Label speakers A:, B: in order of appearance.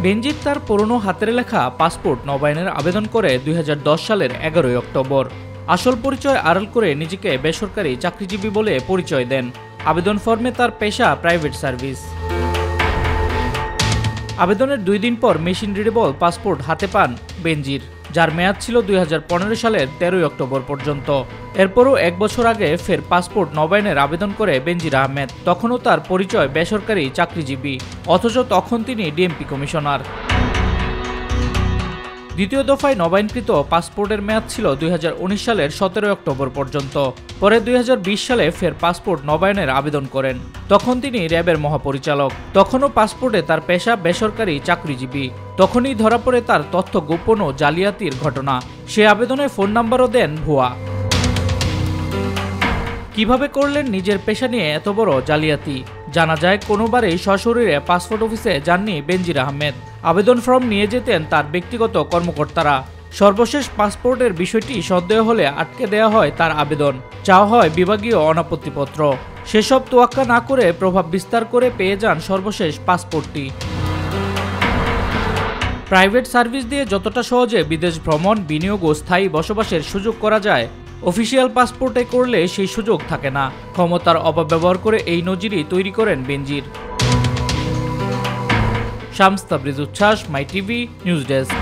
A: বেনজির তার পুরনো হাতের লেখা পাসপোর্ট নবায়নের আবেদন করে 2010 সালের 11 অক্টোবর। আসল পরিচয় আড়াল করে নিজেকে বেসরকারি চাকরিজীবী বলে পরিচয় দেন। আবেদন ফর্মে তার পেশা প্রাইভেট সার্ভিস। আবেদনের 2 দিন পর মেশিন রিডেবল পাসপোর্ট হাতে পান বেনজির, যার মেয়াদ ছিল 2015 সালের 13 অক্টোবর পর্যন্ত। এরপরও 1 বছর আগে ফের পাসপোর্ট নবায়নের আবেদন করে বেনজির আহমেদ। তখনও তার পরিচয় বেসরকারি চাকরিজীবী, অথচ তখন তিনি ডিএমপি কমিশনার। দ্বিতীয় দফায় নবায়নকৃত পাসপোর্টের মেয়াদ ছিল 2019 সালের 17 অক্টোবর পর্যন্ত। পরে 2020 সালে ফের পাসপোর্ট নবায়নের আবেদন করেন। তখন তিনি র্যাবের মহাপরিচালক। তখনও পাসপোর্টে তার পেশা বেসরকারি চাকরিজীবী। তখনই ধরা পড়ে তার তথ্য গোপন ও জালিয়াতির ঘটনা। সে আবেদনে ফোন নাম্বারও দেন ভুয়া। কিভাবে করলেন নিজের পেশা নিয়ে এত বড় জালিয়াতি? জানা যায়, কোনোবারই সশরীরে পাসপোর্ট অফিসে যাননি বেনজির আহমেদ। আবেদন ফর্ম নিয়ে যেতেন তার ব্যক্তিগত কর্মকর্তারা। সর্বশেষ পাসপোর্টের বিষয়টি সন্দেহ হলে আটকে দেওয়া হয় তার আবেদন। চাওয়া হয় বিভাগীয় অনাপত্তিপত্র। সেসব তোয়াক্কা না করে প্রভাব বিস্তার করে পেয়ে যান সর্বশেষ পাসপোর্টটি। প্রাইভেট সার্ভিস দিয়ে যতটা সহজে বিদেশ ভ্রমণ, বিনিয়োগ ও স্থায়ী বসবাসের সুযোগ করা যায়, অফিসিয়াল পাসপোর্টে করলে সেই সুযোগ থাকে না। ক্ষমতার অপব্যবহার করে এই নজিরই তৈরি করেন বেনজির। শামস তাবরিজ উচ্ছ্বাস, মাই টিভি নিউজ ডেস্ক।